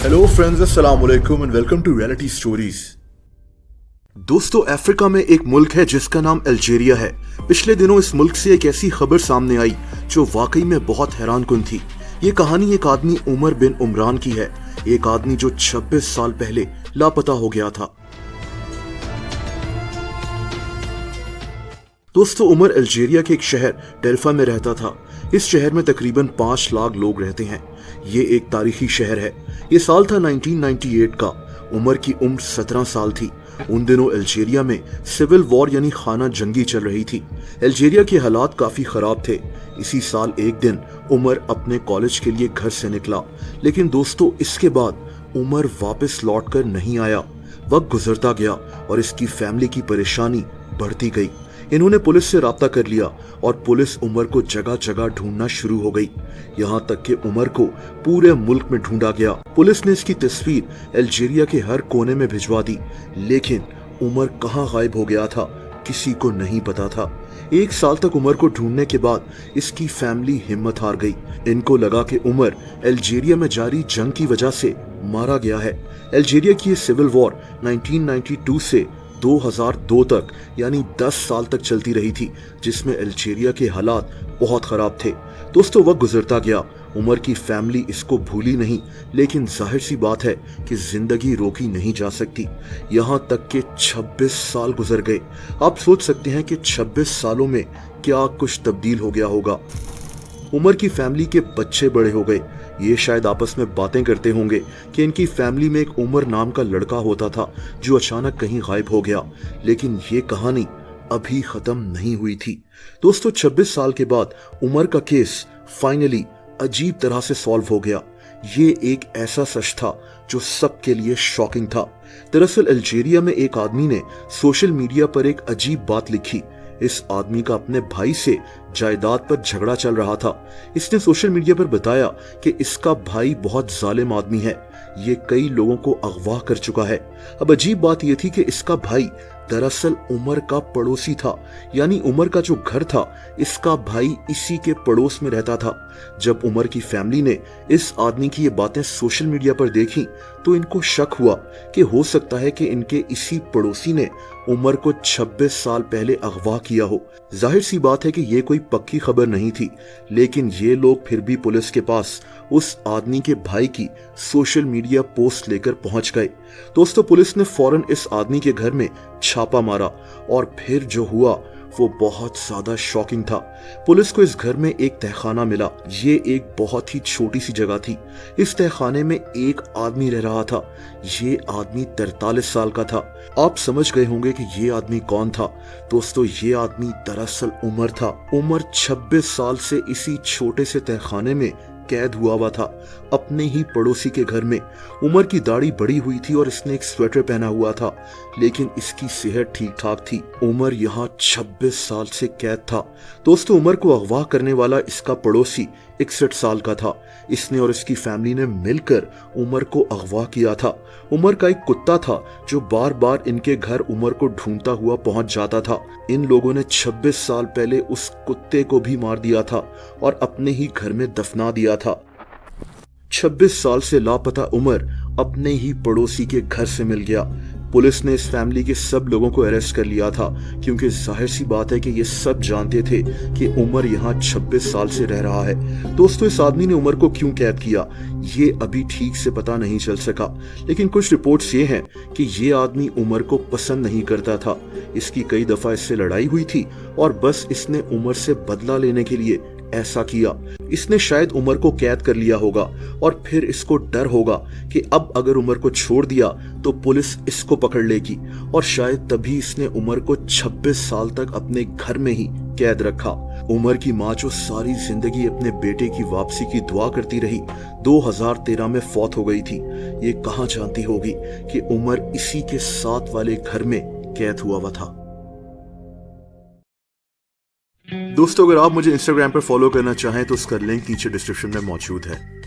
Hello friends, अस्सलाम वालेकुम and welcome to reality stories. दोस्तों, अफ्रीका में एक मुल्क है जिसका नाम अल्जीरिया है। पिछले दिनों इस मुल्क से एक ऐसी खबर सामने आई जो वाकई में बहुत हैरानकुन थी। ये कहानी एक आदमी उमर बिन उमरान की है, एक आदमी जो 26 साल पहले लापता हो गया था। दोस्तों, उमर अल्जीरिया के एक शहर डेल्फा में रहता था। इस शहर में तकरीबन 5 लाख लोग रहते हैं। ये एक तारीखी शहर है। ये साल था 1998 का। उमर की उम्र 17 साल थी। उन दिनों अल्जीरिया में सिविल वॉर यानी खाना जंगी चल रही थी। अल्जीरिया के हालात काफी खराब थे। इसी साल एक दिन उमर अपने कॉलेज के लिए घर से निकला, लेकिन दोस्तों इसके बाद उमर वापस लौटकर नहीं आया। वक्त गुजरता गया और इसकी फैमिली की परेशानी बढ़ती गई। इन्होंने पुलिस से राब्ता कर लिया और पुलिस उमर को जगह जगह ढूंढना शुरू हो गई। यहाँ तक कि उमर को पूरे मुल्क में ढूंढा गया। पुलिस ने इसकी तस्वीर अल्जीरिया के हर कोने में भिजवा दी, लेकिन उमर कहाँ गायब हो गया था किसी को नहीं पता था। 1 साल तक उमर को ढूंढने के बाद इसकी फैमिली हिम्मत हार गई। इनको लगा कि उमर अल्जीरिया में जारी जंग की वजह से मारा गया है। अल्जीरिया की ये सिविल वॉर 1992 से 2002 तक यानी 10 साल तक चलती रही थी, जिसमें अल्जीरिया के हालात बहुत खराब थे। दोस्तों, वक्त गुजरता गया। उमर की फैमिली इसको भूली नहीं, लेकिन जाहिर सी बात है कि जिंदगी रोकी नहीं जा सकती। यहाँ तक कि 26 साल गुजर गए। आप सोच सकते हैं कि 26 सालों में क्या कुछ तब्दील हो गया होगा। उमर की फैमिली के बच्चे बड़े हो गए। ये शायद आपस में बातें करते होंगे कि इनकी फैमिली में एक उमर नाम का लड़का होता था जो अचानक कहीं गायब हो गया। लेकिन ये कहानी अभी खत्म नहीं हुई थी। दोस्तों, 26 साल के बाद उमर का केस फाइनली अजीब तरह से सॉल्व हो गया। ये एक ऐसा सच था जो सबके लिए शॉकिंग था। दरअसल अल्जीरिया में एक आदमी ने सोशल मीडिया पर एक अजीब बात लिखी। इस आदमी का अपने भाई से जायदाद पर झगड़ा चल रहा था। इसने सोशल मीडिया पर बताया कि इसका भाई बहुत जालिम आदमी है। ये कई लोगों को अगवा कर चुका है। अब अजीब बात यह थी कि इसका भाई दरअसल उमर का पड़ोसी था, यानी उमर का जो घर था इसका भाई इसी के पड़ोस में रहता था। जब उमर की फैमिली ने इस आदमी की ये बातें सोशल मीडिया पर देखी तो इनको शक हुआ कि हो सकता है कि इनके इसी पड़ोसी ने उमर को 26 साल पहले अगवा किया हो। जाहिर सी बात है कि ये कोई पक्की खबर नहीं थी, लेकिन ये लोग फिर भी पुलिस के पास उस आदमी के भाई की सोशल मीडिया पोस्ट लेकर पहुंच गए। दोस्तों, पुलिस ने फौरन इस आदमी के घर में छापा मारा और फिर जो हुआ वो बहुत ज्यादा शॉकिंग था। पुलिस को इस घर में एक तहखाना मिला। ये एक बहुत ही छोटी सी जगह थी। इस तहखाने में एक आदमी रह रहा था। ये आदमी 43 साल का था। आप समझ गए होंगे कि ये आदमी कौन था। दोस्तों, ये आदमी दरअसल उमर था। उमर 26 साल से इसी छोटे से तहखाने में कैद हुआ था, अपने ही पड़ोसी के घर में। उमर की दाढ़ी बड़ी हुई थी और इसने एक स्वेटर पहना हुआ था, लेकिन इसकी सेहत ठीक ठाक थी। उमर यहाँ 26 साल से कैद था। दोस्तों, उमर को अगवा करने वाला इसका पड़ोसी 61 साल का था। इसने और इसकी फैमिली ने मिलकर उमर को अगवा किया था। उमर का एक कुत्ता था जो बार बार इनके घर उमर को ढूंढता हुआ पहुंच जाता था। इन लोगों ने 26 साल पहले उस कुत्ते को भी मार दिया था और अपने ही घर में दफना दिया था। 26 साल से लापता उमर अपने ही पड़ोसी के घर से मिल गया। पुलिस ने इस फैमिली के सब लोगों को अरेस्ट कर लिया था, क्योंकि जाहिर सी बात है कि ये सब जानते थे कि उमर यहाँ 26 साल से रह रहा है। दोस्तों, इस आदमी ने उमर को क्यों कैद किया ये अभी ठीक से पता नहीं चल सका, लेकिन कुछ रिपोर्ट्स ये हैं कि ये आदमी उमर को पसंद नहीं करता था। इसकी कई दफा इससे लड़ाई हुई थी और बस इसने उमर से बदला लेने के लिए ऐसा किया। इसने शायद उमर को कैद कर लिया होगा और फिर इसको डर होगा कि अब अगर उमर को छोड़ दिया तो पुलिस इसको पकड़ लेगी, और शायद तभी इसने उमर को 26 साल तक अपने घर में ही कैद रखा। उमर की माँ जो सारी जिंदगी अपने बेटे की वापसी की दुआ करती रही, 2013 में फौत हो गई थी। ये कहाँ जानती होगी कि उमर इसी के साथ वाले घर में कैद हुआ हुआ था। दोस्तों, अगर आप मुझे इंस्टाग्राम पर फॉलो करना चाहें तो उसका लिंक नीचे डिस्क्रिप्शन में मौजूद है।